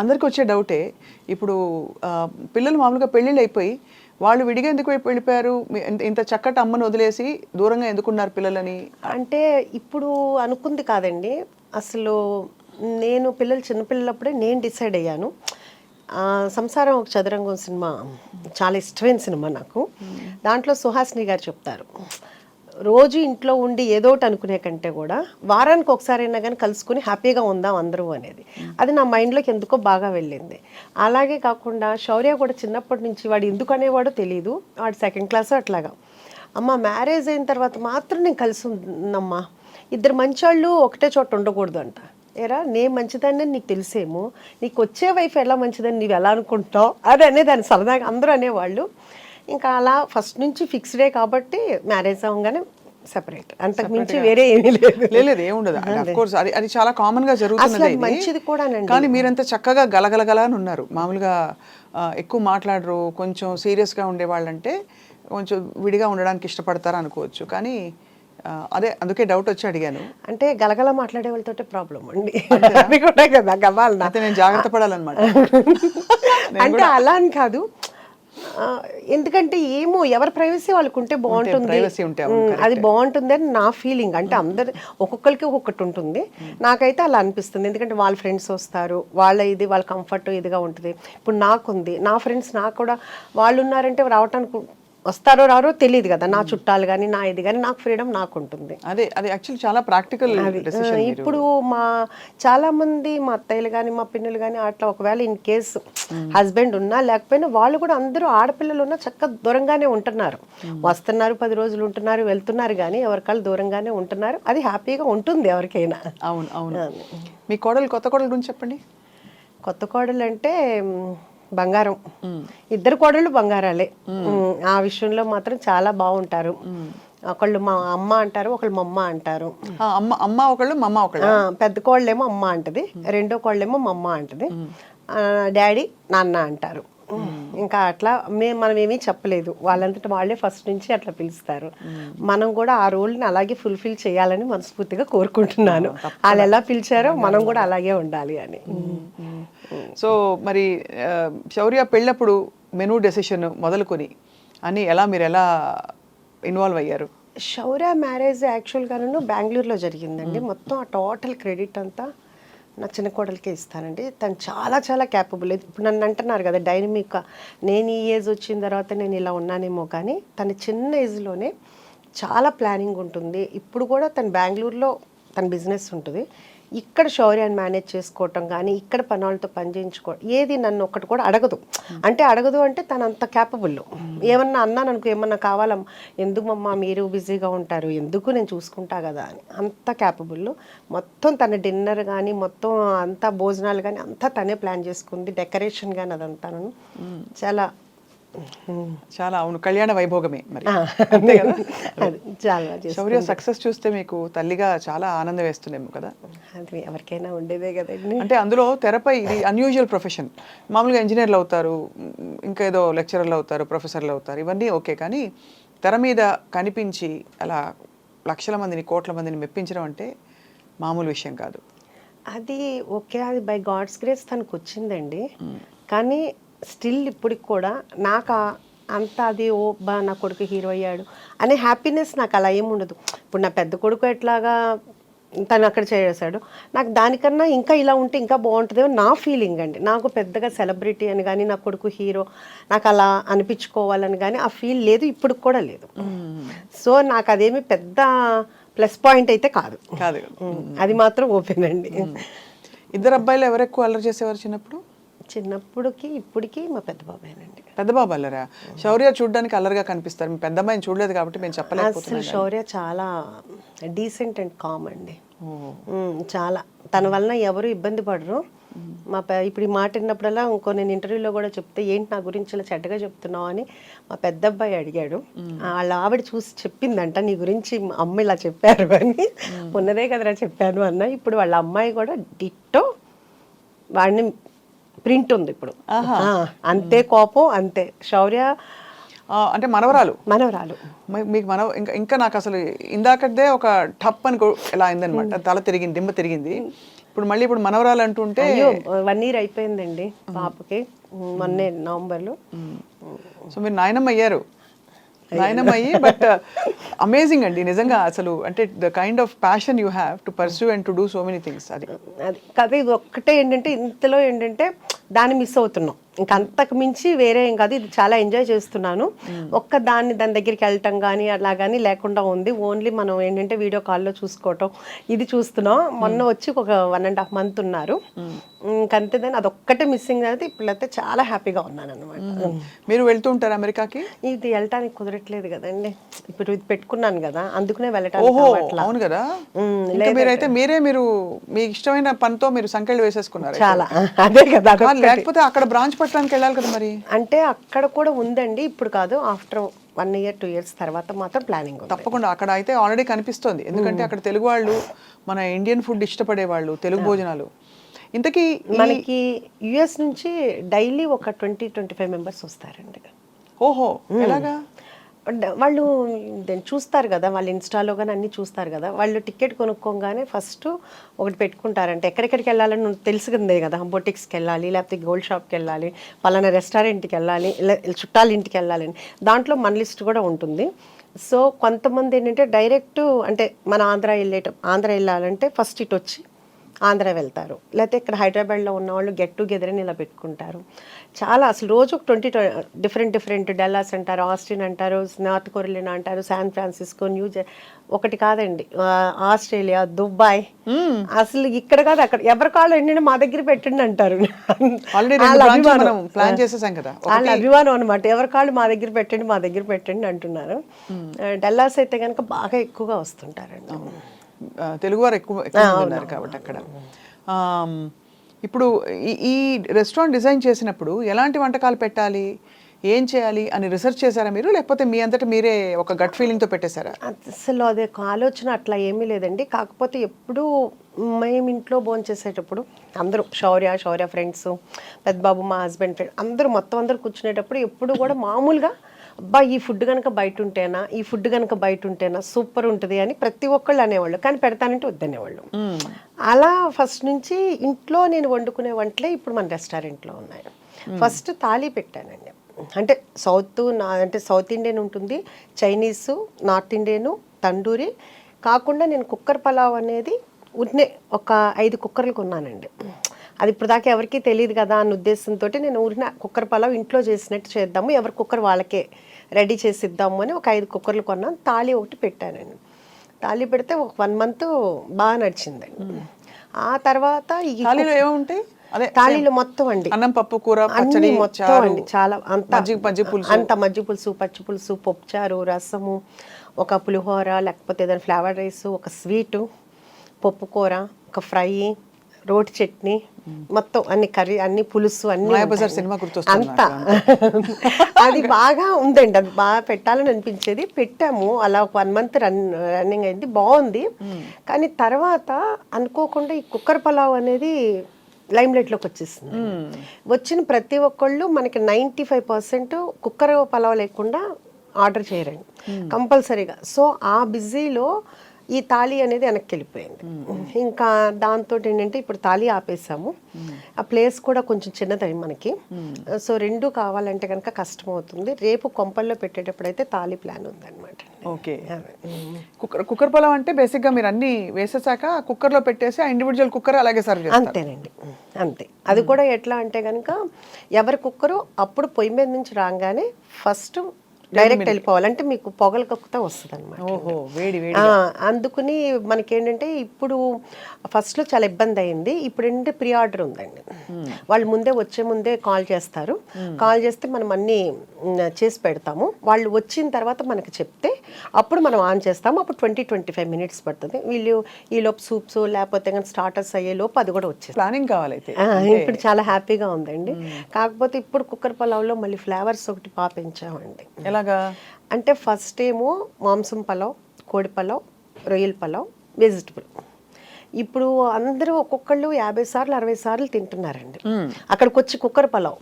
అందరికి వచ్చే డౌటే ఇప్పుడు పిల్లలు మామూలుగా పెళ్ళిళ్ళు అయిపోయి వాళ్ళు విడిగా ఎందుకు వెళ్ళిపోయారు, ఇంత చక్కటి అమ్మను వదిలేసి దూరంగా ఎందుకున్నారు పిల్లలని? అంటే ఇప్పుడు అనుకుంది కాదండి, అసలు నేను పిల్లలు చిన్నపిల్లలప్పుడే నేను డిసైడ్ అయ్యాను. సంసారం ఒక చదరంగం సినిమా చాలా ఇష్టమైన సినిమా నాకు. దాంట్లో సుహాసిని గారు చెప్తారు, రోజు ఇంట్లో ఉండి ఏదోటి అనుకునే కంటే కూడా వారానికి ఒకసారి అయినా కానీ కలుసుకుని హ్యాపీగా ఉందాం అందరూ అనేది. అది నా మైండ్లోకి ఎందుకో బాగా వెళ్ళింది. అలాగే కాకుండా శౌర్య కూడా చిన్నప్పటి నుంచి వాడు ఎందుకు అనేవాడో తెలియదు, వాడు 2nd క్లాస్ అట్లాగా, అమ్మ మ్యారేజ్ అయిన తర్వాత మాత్రం నేను కలిసి ఉందమ్మా, ఇద్దరు మంచోళ్ళు ఒకటే చోట ఉండకూడదు అంట. ఏరా నేను మంచిదాన్ని నీకు తెలిసేమో, నీకు వచ్చే వైఫ్ ఎలా మంచిదని నీవు ఎలా అనుకుంటావు అది అనేదాన్ని సరదాగా అందరూ అనేవాళ్ళు. ఇంకా అలా ఫస్ట్ నుంచి ఫిక్స్డే కాబట్టి మ్యారేజ్ అవ్వగానే సెపరేట్, అంతకు మించి వేరే ఏమీ లేదు, ఏముండదు. ఆఫ్ కోర్స్ అది చాలా కామన్ గా జరుగుతున్నది, మంచిది కూడా. కానీ మీరంతా చక్కగా గలగలగలా అని ఉన్నారు. మామూలుగా ఎక్కువ మాట్లాడరు, కొంచెం సీరియస్ గా ఉండేవాళ్ళంటే కొంచెం విడిగా ఉండడానికి ఇష్టపడతారు అనుకోవచ్చు. కానీ అదే అందుకే డౌట్ వచ్చి అడిగాను. అంటే గలగల మాట్లాడే వాళ్ళతో ప్రాబ్లం అండి, అది కూడా కదా గవాలన. అయితే నేను జాగ్రత్త పడాలన్నమాట. అంటే అలా అని కాదు, ఎందుకంటే ఏమో ఎవరి ప్రైవసీ వాళ్ళకు ఉంటే బాగుంటుంది, అది బాగుంటుంది అని నా ఫీలింగ్. అంటే అందరు ఒక్కొక్కరికి ఒక్కొక్కటి ఉంటుంది, నాకైతే అలా అనిపిస్తుంది. ఎందుకంటే వాళ్ళ ఫ్రెండ్స్ వస్తారు, వాళ్ళ కంఫర్ట్ ఇదిగా ఉంటుంది. ఇప్పుడు నాకుంది, నా ఫ్రెండ్స్ నాకు కూడా వాళ్ళు ఉన్నారంటే రావటానికి వస్తారో రారో తెలియదు కదా, నా చుట్టాలు కానీ నా ఇది కానీ, నాకు ఫ్రీడమ్ నాకు ఉంటుంది. అదే అది యాక్చువల్లీ చాలా ప్రాక్టికల్ డెసిషన్. ఇప్పుడు మా చాలా మంది మా అత్తయ్యలు కానీ మా పిన్నులు కానీ అట్లా ఒకవేళ ఇన్ కేస్ హస్బెండ్ ఉన్నా లేకపోయినా వాళ్ళు కూడా అందరూ ఆడపిల్లలు ఉన్నా చక్కగా దూరంగానే ఉంటున్నారు, వస్తున్నారు 10 రోజులు ఉంటున్నారు వెళ్తున్నారు, కానీ ఎవరికాళ్ళు దూరంగానే ఉంటున్నారు. అది హ్యాపీగా ఉంటుంది ఎవరికైనా. అవును అవును. మీ కోడలు, కొత్త కోడలు గురించి చెప్పండి. కొత్త కోడలు అంటే బంగారం, ఇద్దరు కోడళ్ళు బంగారాలే. ఆ విషయంలో మాత్రం చాలా బాగుంటారు. ఒకళ్ళు మా అమ్మ అంటారు, ఒకళ్ళు మా అమ్మ అంటారు. అమ్మ ఒకళ్ళు, మా అమ్మ ఒకళ్ళు. పెద్ద కోళ్ళేమో అమ్మ అంటది, రెండో కోళ్ళేమో మా అమ్మ అంటది, డాడీ నాన్న అంటారు. ఇంకా అట్లా మనం ఏమీ చెప్పలేదు, వాళ్ళంతటా వాళ్ళే ఫస్ట్ నుంచి అట్లా పిలుస్తారు. మనం కూడా ఆ రోల్ని అలాగే ఫుల్ఫిల్ చేయాలని మనస్ఫూర్తిగా కోరుకుంటున్నాను. వాళ్ళు ఎలా పిలిచారో మనం కూడా అలాగే ఉండాలి అని. సో మరి శౌర్య పెళ్ళప్పుడు మెనూ డెసిషన్ మొదలుకొని అని మీరు ఎలా ఇన్వాల్వ్ అయ్యారు? శౌర్య మ్యారేజ్ యాక్చువల్గాను బెంగళూరులో జరిగిందండి. మొత్తం ఆ టోటల్ క్రెడిట్ అంతా నా చిన్న కోడలికే ఇస్తానండి. తను చాలా చాలా క్యాపబుల్. ఇప్పుడు నన్ను అంటున్నారు కదా డైనమిక్, నేను ఈ ఏజ్ వచ్చిన తర్వాత నేను ఇలా ఉన్నానేమో, కానీ తన చిన్న ఏజ్లోనే చాలా ప్లానింగ్ ఉంటుంది. ఇప్పుడు కూడా తను బెంగళూరులో తన బిజినెస్ ఉంటుంది, ఇక్కడ శౌర్యాన్ని మేనేజ్ చేసుకోవటం కానీ ఇక్కడ పనులతో పని చేయించుకోవడం, ఏది నన్ను ఒక్కటి కూడా అడగదు. అంటే తను అంత క్యాపబుల్. ఏమన్నా అన్నాను అనుకో, ఏమన్నా కావాలా, ఎందుకు మమ్మ మీరు బిజీగా ఉంటారు, ఎందుకు నేను చూసుకుంటా కదా అని, అంత క్యాపబుల్. మొత్తం తన డిన్నర్ కానీ మొత్తం అంతా భోజనాలు కానీ అంతా తనే ప్లాన్ చేసుకుంది, డెకరేషన్ కానీ అదంతా చాలా చాలా. అవును, కళ్యాణ వైభోగమే మరి. శౌర్య సక్సెస్ చూస్తే మీకు తల్లిగా చాలా ఆనందం వేస్తుందేమో కదా? అది ఎవరికైనా ఉండేదే కదండి. అంటే అందులో తెరపై ఇది అన్యూజువల్ ప్రొఫెషన్. మామూలుగా ఇంజనీర్లు అవుతారు, ఇంకా ఏదో లెక్చరర్లు అవుతారు, ప్రొఫెసర్లు అవుతారు, ఇవన్నీ ఓకే. కానీ తెర మీద కనిపించి అలా లక్షల మందిని, కోట్ల మందిని మెప్పించడం అంటే మామూలు విషయం కాదు. అది ఓకే, అది బై గాడ్స్ గ్రేస్ తనకు వచ్చిందండి. కానీ స్టిల్ ఇప్పటికి కూడా నాకు అంత అది నా కొడుకు హీరో అయ్యాడు అనే హ్యాపీనెస్ నాకు అలా ఏమి ఉండదు. ఇప్పుడు నా పెద్ద కొడుకు ఎట్లాగా తను అక్కడ చేసాడు, నాకు దానికన్నా ఇంకా ఇలా ఉంటే ఇంకా బాగుంటుందేమో నా ఫీలింగ్ అండి. నాకు పెద్దగా సెలబ్రిటీ అని కానీ నా కొడుకు హీరో నాకు అలా అనిపించుకోవాలని కానీ ఆ ఫీల్ లేదు, ఇప్పుడు కూడా లేదు. సో నాకు అదేమి పెద్ద ప్లస్ పాయింట్ అయితే కాదు, అది మాత్రం ఓపెన్ అండి. ఇద్దరు అబ్బాయిలు ఎవరు ఎక్కువ అల్లరి చేసేవారు చిన్నప్పుడు? చిన్నప్పుడుకి ఇప్పటికి మా పెద్ద బాబాయేనండి. పెద్ద బాబు అల్లరా? శౌర్య చూడడానికి అల్లరిగా కనిపిస్తారు, మీ పెద్ద అమ్మాయిని చూడలేదు కాబట్టి మేము చెప్పలేకపోతున్నాం. శౌర్య చాలా డీసెంట్ అండ్ కామ్ అండి, చాలా. తన వలన ఎవరు ఇబ్బంది పడరు. ఇప్పుడు ఈ మాట విన్నప్పుడల్లా నేను ఇంటర్వ్యూలో కూడా చెప్తే, ఏంటి నా గురించి ఇలా చెడ్డగా చెప్తున్నావు అని మా పెద్ద అబ్బాయి అడిగాడు. వాళ్ళ ఆవిడ చూసి చెప్పిందంట, నీ గురించి అమ్మ ఇలా చెప్పారు అని. ఉన్నదే కదరా చెప్పాను అన్న. ఇప్పుడు వాళ్ళ అమ్మాయి కూడా డిట్టో వాడిని ప్రింట్ ఉంది ఇప్పుడు, అంతే కోపం అంతే. శౌర్య అంటే మనవరాలు మీకు ఇంకా నాకు అసలు ఇందాకదే ఒక టప్ అని ఎలా అయిందనమాట, తల తిరిగింది, దిమ్మ తిరిగింది. ఇప్పుడు మనవరాలు అంటుంటే అయ్యో 1 year అయిపోయిందండి పాపకి మొన్నే నవంబర్లో. సో మీరు నాయనమ్మ అయ్యారు, నాయనమ్మ అయ్యి. బట్ అమేజింగ్ అండి నిజంగా. అసలు అంటే the kind of passion you have to pursue and to do so many things. అది కదా ఇది ఒక్కటే ఏంటంటే ఇంతలో ఏంటంటే దాన్ని మిస్ అవుతున్నాం. ఇంకా అంతకు మించి వేరే ఏం కాదు. ఇది చాలా ఎంజాయ్ చేస్తున్నాను. దాని దగ్గరికి వెళ్ళటం కానీ అలా కానీ లేకుండా ఉంది. ఓన్లీ మనం ఏంటంటే వీడియో కాల్లో చూసుకోవటం ఇది చూస్తున్నాం. మొన్న వచ్చి ఒక 1.5 month ఉన్నారు. ఇంకంతేదాన్ని అదొక్కటే మిస్సింగ్ అయితే ఇప్పుడైతే చాలా హ్యాపీగా ఉన్నాను అనమాట. మీరు వెళ్తూ ఉంటారు అమెరికాకి? ఇది వెళ్ళటానికి కుదరట్లేదు కదండి. ఇప్పుడు ఇది పెట్టుకున్నాను కదా, అందుకనే వెళ్ళటానికి. ఓహో అవును కదా. మీరైతే మీరు మీ ఇష్టమైన పనితో మీరు సంకెళ్ళు వేసేసుకున్నారు చాలా. అదే కదా. లేకపోతే అక్కడ బ్రాంచ్ పట్టడానికి వెళ్ళాలి కదా మరి. అంటే అక్కడ కూడా ఉందండి, ఇప్పుడు కాదు. ఆఫ్టర్ 1 year 2 years తర్వాత మాత్రం ప్లానింగ్. తప్పకుండా అక్కడ అయితే ఆల్రెడీ కనిపిస్తుంది. ఎందుకంటే అక్కడ తెలుగు వాళ్ళు, మన ఇండియన్ ఫుడ్ ఇష్టపడే వాళ్ళు, తెలుగు భోజనాలు. ఇంతకీ మనకి యుఎస్ నుంచి డైలీ ఒక 20-25 members వస్తారండి. ఓహో ఎలాగా? వాళ్ళు చూస్తారు కదా, వాళ్ళు ఇన్స్టాలో కానీ అన్నీ చూస్తారు కదా. వాళ్ళు టికెట్ కొనుక్కోగానే ఫస్ట్ ఒకటి పెట్టుకుంటారంటే ఎక్కడెక్కడికి వెళ్ళాలని తెలిసిందే కదా. బొటిక్స్కి వెళ్ళాలి, లేకపోతే గోల్డ్ షాప్కి వెళ్ళాలి, పలానా రెస్టారెంట్కి వెళ్ళాలి, చుట్టాల ఇంటికి వెళ్ళాలని. దాంట్లో మన లిస్ట్ కూడా ఉంటుంది. సో కొంతమంది ఏంటంటే డైరెక్ట్ అంటే మన ఆంధ్ర వెళ్ళాలంటే ఫస్ట్ ఇటు వచ్చి ఆంధ్ర వెళ్తారు. లేకపోతే ఇక్కడ హైదరాబాద్లో ఉన్న వాళ్ళు గెట్ టుగెదర్ అని ఇలా పెట్టుకుంటారు. చాలా అసలు రోజు 20 డిఫరెంట్ డల్లాస్ అంటారు, ఆస్టిన్ అంటారు, నార్త్ కొరియా అంటారు, శాన్ ఫ్రాన్సిస్కో, ఒకటి కాదండి, ఆస్ట్రేలియా, దుబాయ్. అసలు ఇక్కడ కాదు అక్కడ ఎవరి కాళ్ళు ఏంటంటే మా దగ్గర పెట్టండి అంటారు. వాళ్ళ అభిమానం అనమాట. ఎవరి కాళ్ళు మా దగ్గర పెట్టండి అంటున్నారు. డల్లాస్ అయితే కనుక బాగా ఎక్కువగా వస్తుంటారండి. తెలుగువారు ఎక్కువ ఉన్నారు కాబట్టి అక్కడ. ఇప్పుడు ఈ రెస్టారెంట్ డిజైన్ చేసినప్పుడు ఎలాంటి వంటకాలు పెట్టాలి, ఏం చేయాలి అని రిసెర్చ్ చేశారా మీరు, లేకపోతే మీ అంతటా మీరే ఒక గట్ ఫీలింగ్తో పెట్టేశారా? అసలు అదే ఆలోచన అట్లా ఏమీ లేదండి. కాకపోతే ఎప్పుడు మేము ఇంట్లో భోజనం చేసేటప్పుడు అందరూ శౌర్య ఫ్రెండ్స్, పెద్దబాబు మా హస్బెండ్ ఫ్రెండ్ అందరూ కూర్చునేటప్పుడు ఎప్పుడు కూడా మామూలుగా అబ్బా ఈ ఫుడ్ కనుక బయట ఉంటేనా సూపర్ ఉంటుంది అని ప్రతి ఒక్కళ్ళు అనేవాళ్ళు. కానీ పెడతానంటే వద్దనేవాళ్ళు. అలా ఫస్ట్ నుంచి ఇంట్లో నేను వండుకునే వంటలే ఇప్పుడు మన రెస్టారెంట్లో ఉన్నాయి. ఫస్ట్ థాలీ పెట్టానండి. అంటే సౌత్ ఇండియన్ ఉంటుంది, చైనీసు, నార్త్ ఇండియను, తండూరి కాకుండా నేను కుక్కర్ పలావ్ అనేది ఒక 5 కుక్కర్లు కొన్నానండి. అది ఇప్పుడు దాకా ఎవరికీ తెలియదు కదా అన్న ఉద్దేశంతో నేను ఊరిన కుక్కర్ పలావ్ ఇంట్లో చేసినట్టు చేద్దాము, ఎవరి కుక్కర్ వాళ్ళకే రెడీ చేసి ఇద్దాము అని ఒక 5 కుక్కర్లు కొన్నాను. తాళి ఒకటి పెట్టానండి. తాళి పెడితే ఒక 1 month బాగా నడిచిందండి. ఆ తర్వాత ఈ తాళీలో మొత్తం అండి అన్నం, పప్పు, కూర, అన్ని మొత్తం అండి. చాలా అంత మజ్జిగ పులుసు, పచ్చి పులుసు, పప్పుచారు, రసము, ఒక పులిహోర, లేకపోతే ఏదైనా ఫ్లేవర్ రైస్, ఒక స్వీటు, పప్పు కూర, ఒక ఫ్రై, రోటి చట్నీ, మొత్తం అన్ని కర్రీ, అన్ని పులుసు, అన్ని అంతా. అది బాగా ఉందండి. అది బాగా పెట్టాలని అనిపించేది. పెట్టాము. అలా ఒక 1 month రన్నింగ్ అయింది, బాగుంది. కానీ తర్వాత అనుకోకుండా ఈ కుక్కర్ పలావ్ అనేది లైమ్లైట్లోకి వచ్చేసింది. వచ్చిన ప్రతి ఒక్కళ్ళు మనకి 95% కుక్కర్ పలావ్ లేకుండా ఆర్డర్ చేయరండి కంపల్సరీగా. సో ఆ బిజీలో ఈ తాళి అనేది వెనక్కి వెళ్ళిపోయింది. ఇంకా దాంతో ఏంటంటే ఇప్పుడు తాళి ఆపేసాము. ఆ ప్లేస్ కూడా కొంచెం చిన్నది మనకి. సో 2 కావాలంటే కనుక కష్టం అవుతుంది. రేపు కొంపల్లో పెట్టేటప్పుడు అయితే తాళి ప్లాన్ ఉందన్నమాట. ఓకే. కుక్కర్ పొలం అంటే బేసిక్గా మీరు అన్ని వేసేసాక కుక్కర్లో పెట్టేసి ఆ ఇండివిజువల్ కుక్కర్ అలాగే సర్వ్ చేస్తారు? అంతేనండి, అంతే. అది కూడా ఎట్లా అంటే కనుక ఎవరి కుక్కరు అప్పుడు పొయ్యి మీద నుంచి రాగానే ఫస్ట్ డైరెక్ట్ వెళ్ళిపోవాలంటే మీకు పొగలు కక్కుతా వస్తుంది అనమాట. అందుకుని మనకేంటంటే ఇప్పుడు ఫస్ట్లో చాలా ఇబ్బంది అయింది. ఇప్పుడు ఏంటంటే ప్రీ ఆర్డర్ ఉందండి. వాళ్ళు వచ్చే ముందే కాల్ చేస్తారు. కాల్ చేస్తే మనం అన్నీ చేసి పెడతాము. వాళ్ళు వచ్చిన తర్వాత మనకి చెప్తే అప్పుడు మనం ఆన్ చేస్తాము. అప్పుడు 20-25 minutes పడుతుంది. వీళ్ళు ఈ లోపు సూప్స్ లేకపోతే కానీ స్టార్టర్స్ అయ్యే లోపు అది కూడా వచ్చేది. ప్లానింగ్ కావాలి. ఇప్పుడు చాలా హ్యాపీగా ఉందండి. కాకపోతే ఇప్పుడు కుక్కర్ పలావ్లో మళ్ళీ ఫ్లేవర్స్ ఒకటి పెంచామండి. అంటే ఫస్ట్ ఏమో మాంసం పలావ్, కోడి పలావ్, రొయ్యల పలావ్, వెజిటబుల్. ఇప్పుడు అందరూ ఒక్కొక్కళ్ళు 50 సార్లు 60 సార్లు తింటున్నారండి అక్కడికి వచ్చి కుక్కర్ పలావ్.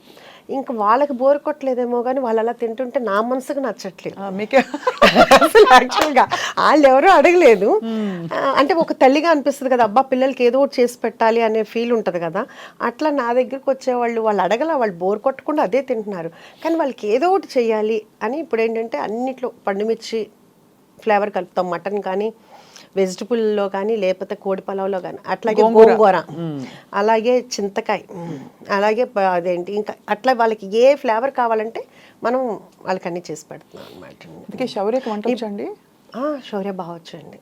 ఇంకా వాళ్ళకి బోర్ కొట్టలేదేమో కానీ వాళ్ళు అలా తింటుంటే నా మనసుకు నచ్చట్లేదు. మీకే అసలు యాక్చువల్గా వాళ్ళు ఎవరూ అడగలేదు. అంటే ఒక తల్లిగా అనిపిస్తుంది కదా, అబ్బా పిల్లలకి ఏదో ఒకటి చేసి పెట్టాలి అనే ఫీల్ ఉంటుంది కదా. అట్లా నా దగ్గరికి వచ్చేవాళ్ళు వాళ్ళు అడగల, వాళ్ళు బోర్ కొట్టకుండా అదే తింటున్నారు. కానీ వాళ్ళకి ఏదో ఒకటి చెయ్యాలి అని ఇప్పుడు ఏంటంటే అన్నిట్లో పండుమిర్చి ఫ్లేవర్ కలుపుతాం, మటన్ కానీ వెజిటబుల్లో కానీ లేకపోతే కోడి పలావ్లో కానీ, అట్లాగే గోంగూర, అలాగే చింతకాయ, అలాగే అదేంటి ఇంకా అట్లా వాళ్ళకి ఏ ఫ్లేవర్ కావాలంటే మనం వాళ్ళకి అన్నీ చేసి పెడుతున్నాం అనమాట. అందుకే శౌర్యకి వంట వచ్చండి? శౌర్య బాగా వచ్చండి.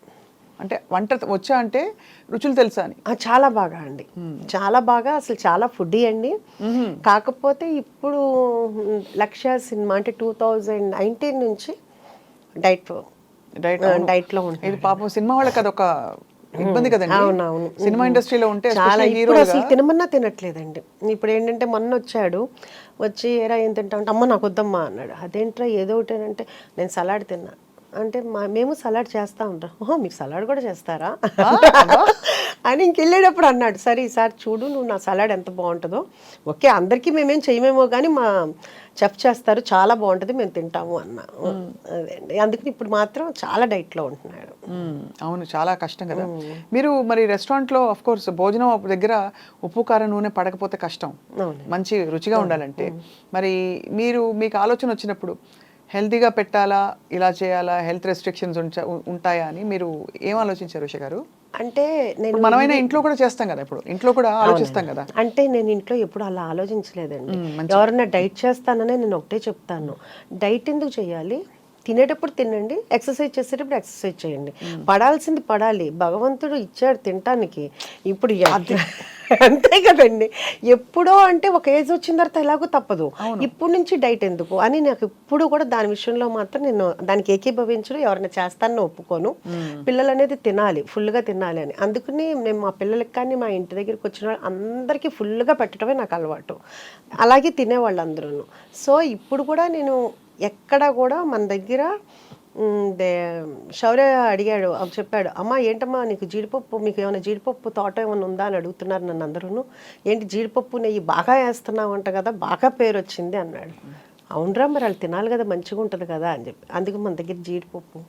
అంటే వంట వచ్చా అంటే రుచులు తెలుసా అని? చాలా బాగా అండి, చాలా బాగా, అసలు చాలా ఫుడ్డీ అండి. కాకపోతే ఇప్పుడు లక్ష్య సినిమా అంటే 2019 నుంచి డైట్లో ఉంటుంది. ఇది పాపం సినిమా వాళ్ళకి అదొక ఇబ్బంది కదండి. అవునవును, సినిమా ఇండస్ట్రీలో ఉంటే చాలా. ఇప్పుడు అసలు తినమన్నా తినట్లేదండి. ఇప్పుడు ఏంటంటే మొన్న వచ్చి ఏరా ఏం తింటా అంటే అమ్మ నాకు వద్దమ్మా అన్నాడు. అదేంట్రా ఏదో ఒకటి అంటే నేను సలాడ్ తిన్నా అంటే మేము సలాడ్ చేస్తూ ఉంటాం. ఓహో మీరు సలాడ్ కూడా చేస్తారా అని ఇంకెళ్ళేటప్పుడు అన్నాడు. సరే ఈసారి చూడు నువ్వు నా సలాడ్ ఎంత బాగుంటుందో. ఓకే అందరికీ మేమేం చేయమేమో కానీ మా చెఫ్ చేస్తారు, చాలా బాగుంటుంది, మేము తింటాము అన్నా. అదే అండి, అందుకని ఇప్పుడు మాత్రం చాలా డైట్లో ఉంటున్నాడు. అవును, చాలా కష్టం కదా. మీరు మరి రెస్టారెంట్లో ఆఫ్ కోర్స్ భోజనం దగ్గర ఉప్పు కారం నూనె పడకపోతే కష్టం, మంచి రుచిగా ఉండాలంటే. మరి మీకు ఆలోచన వచ్చినప్పుడు హెల్తీగా పెట్టాలా, ఇలా చేయాలా, హెల్త్ రెస్ట్రిక్షన్స్ ఉంటాయా అని మీరు ఏం ఆలోచించారు ఉష గారు? అంటే నేను మనమైనా ఇంట్లో కూడా చేస్తాం కదా, ఇప్పుడు ఇంట్లో కూడా ఆలోచిస్తాం కదా. అంటే నేను ఇంట్లో ఎప్పుడు అలా ఆలోచించలేదండి. ఎవరన్నా డైట్ చేస్తాననే నేను ఒకటే చెప్తాను, డైట్ ఎందుకు చేయాలి, తినేటప్పుడు తినండి, ఎక్సర్సైజ్ చేసేటప్పుడు ఎక్సర్సైజ్ చేయండి, పడాల్సింది పడాలి, భగవంతుడు ఇచ్చాడు తినటానికి. ఇప్పుడు అంతే కదండి, ఎప్పుడో అంటే ఒక ఏజ్ వచ్చిన తర్వాత ఎలాగో తప్పదు, ఇప్పుడు నుంచి డైట్ ఎందుకు అని నాకు ఇప్పుడు కూడా దాని విషయంలో మాత్రం నేను దానికి ఏకీభవించడం, ఎవరైనా చేస్తానని ఒప్పుకోను. పిల్లలు అనేది తినాలి, ఫుల్గా తినాలి అని. అందుకని నేను మా పిల్లలకి కానీ మా ఇంటి దగ్గరికి వచ్చిన అందరికీ ఫుల్గా పెట్టడమే నాకు అలవాటు, అలాగే తినేవాళ్ళు అందరూ. సో ఇప్పుడు కూడా నేను ఎక్కడ కూడా మన దగ్గర శౌర్య అడిగాడు, చెప్పాడు, అమ్మ ఏంటమ్మా నీకు జీడిపప్పు, మీకు ఏమైనా జీడిపప్పు తోట ఏమైనా ఉందా అని అడుగుతున్నారు నన్ను అందరూ. ఏంటి జీడిపప్పు నెయ్యి బాగా వేస్తున్నావు అంట కదా, బాగా పేరు వచ్చింది అన్నాడు. అవునరా మరి వాళ్ళు తినాలి కదా, మంచిగా ఉంటుంది కదా అని చెప్పి. అందుకే మన దగ్గర జీడిపప్పు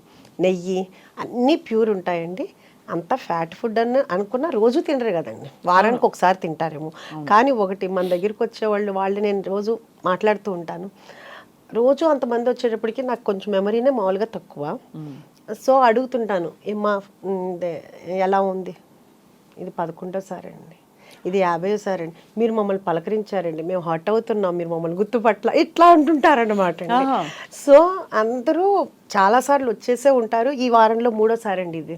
నెయ్యి అన్నీ ప్యూర్ ఉంటాయండి. అంత ఫ్యాట్ ఫుడ్ అని అనుకున్న రోజు తినరు కదండి, వారానికి ఒకసారి తింటారేమో. కానీ ఒకటి మన దగ్గరికి వచ్చేవాళ్ళు నేను రోజు మాట్లాడుతూ ఉంటాను, రోజు అంతమంది వచ్చేటప్పటికి నాకు కొంచెం మెమరీనే మామూలుగా తక్కువ. సో అడుగుతుంటాను, ఏమ్మా ఎలా ఉంది, ఇది 11వ అండి, ఇది 50వ అండి, మీరు మమ్మల్ని పలకరించారండి, మేము హర్ట్ అవుతున్నాం, మీరు మమ్మల్ని గుర్తుపట్ల, ఇట్లా అంటుంటారనమాట. సో అందరూ చాలాసార్లు వచ్చేసే ఉంటారు, ఈ వారంలో 3వ అండి ఇది,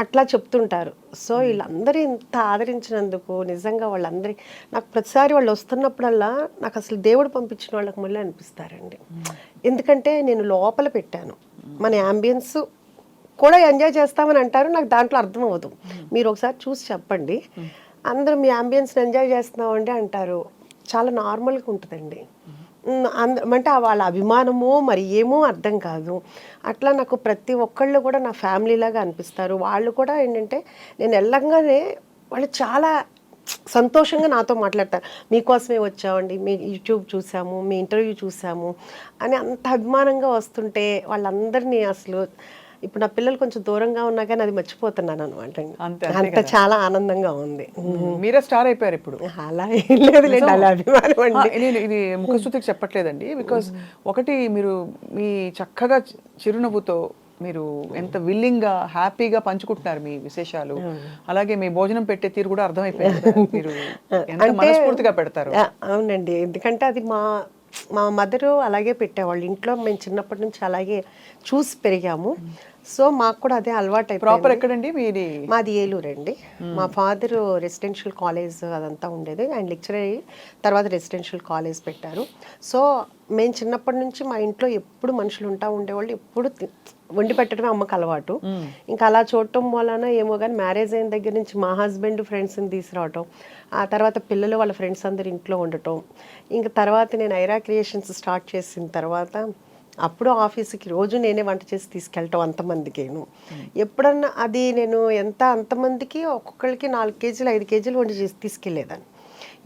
అట్లా చెప్తుంటారు. సో వీళ్ళందరూ ఇంత ఆదరించినందుకు నిజంగా వాళ్ళందరి నాకు ప్రతిసారి వాళ్ళు వస్తున్నప్పుడల్లా నాకు అసలు దేవుడు పంపించిన వాళ్ళకి మళ్ళీ అనిపిస్తారండి. ఎందుకంటే నేను లోపల పెట్టాను, మన యాంబియన్స్ కూడా ఎంజాయ్ చేస్తామని అంటారు, నాకు దాంట్లో అర్థం అవ్వదు. మీరు ఒకసారి చూసి చెప్పండి, అందరూ మీ యాంబియన్స్ని ఎంజాయ్ చేస్తున్నామండి అంటారు, చాలా నార్మల్గా ఉంటుందండి. అంటే వాళ్ళ అభిమానమో మరి ఏమో అర్థం కాదు. అట్లా నాకు ప్రతి ఒక్కళ్ళు కూడా నా ఫ్యామిలీలాగా అనిపిస్తారు. వాళ్ళు కూడా ఏంటంటే నేను వెళ్ళంగానే వాళ్ళు చాలా సంతోషంగా నాతో మాట్లాడతారు, మీకోసమే వచ్చామండి, మీ యూట్యూబ్ చూసాము, మీ ఇంటర్వ్యూ చూసాము అని అంత అభిమానంగా వస్తుంటే వాళ్ళందరినీ అసలు ఇప్పుడు నా పిల్లలు కొంచెం దూరంగా ఉన్నా కానీ అది మర్చిపోతున్నాను అనమాట. అంత చాలా ఆనందంగా ఉంది. మీరే స్టార్ అయిపోయారు ఇప్పుడు. అలా ఏం లేదులేండి, అలా అభిమానం అండి. నేను ఇది ముఖస్తుతికి చెప్పట్లేదండి, బికాస్ ఒకటి మీరు మీ చక్కగా చిరునవ్వుతో మీరు ఎంత విల్లింగ్గా హ్యాపీగా పంచుకుంటున్నారు మీ విశేషాలు, అలాగే మీ భోజనం పెట్టే తీరు కూడా అర్థమైపోయింది, మీరు ఎంత మనస్ఫూర్తిగా పెడతారు. అవునండి, ఎందుకంటే అది మా మదరు అలాగే పెట్టేవాళ్ళు ఇంట్లో, మేము చిన్నప్పటి నుంచి అలాగే చూసి పెరిగాము. సో మాకు కూడా అదే అలవాటు. ప్రాపర్ ఎక్కడండి మీది? మాది ఏలూరు అండి. మా ఫాదర్ రెసిడెన్షియల్ కాలేజ్ అదంతా ఉండేది, ఆయన లెక్చర్ అయ్యి తర్వాత రెసిడెన్షియల్ కాలేజ్ పెట్టారు. సో మేము చిన్నప్పటి నుంచి మా ఇంట్లో ఎప్పుడు మనుషులు ఉండేవాళ్ళు, ఎప్పుడు వండి పెట్టడమే అమ్మకు అలవాటు. ఇంకా అలా చూడటం వలన ఏమో కానీ మ్యారేజ్ అయిన దగ్గర నుంచి మా హస్బెండ్ ఫ్రెండ్స్ని తీసుకురావటం, ఆ తర్వాత పిల్లలు వాళ్ళ ఫ్రెండ్స్ అందరు ఇంట్లో ఉండటం, ఇంకా తర్వాత నేను ఐరా క్రియేషన్స్ స్టార్ట్ చేసిన తర్వాత అప్పుడు ఆఫీస్కి రోజు నేనే వంట చేసి తీసుకెళ్ళటం అంతమందికేను. ఎప్పుడన్నా అది నేను అంతమందికి ఒక్కొక్కరికి 4 కేజీలు 5 కేజీలు వండి చేసి తీసుకెళ్ళేదాన్ని.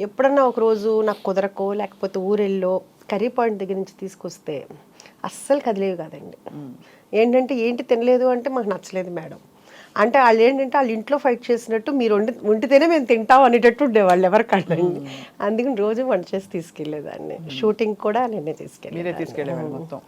ఎప్పుడన్నా ఒక రోజు నాకు కుదరకో లేకపోతే ఊరెళ్ళో కర్రీ పాయింట్ దగ్గర నుంచి తీసుకొస్తే అస్సలు కదిలేవి కాదండి. ఏంటి తినలేదు అంటే మాకు నచ్చలేదు మేడం అంటే వాళ్ళు ఏంటంటే వాళ్ళు ఇంట్లో ఫైట్ చేసినట్టు మీరు వండితేనే మేము తింటాం అనేటట్టు ఉండేవాళ్ళు ఎవరికండి. అందుకని రోజు వంట చేసి తీసుకెళ్ళేదాన్ని. షూటింగ్ కూడా నేనే మీరే తీసుకెళ్ళేవాళ్ళు మొత్తం.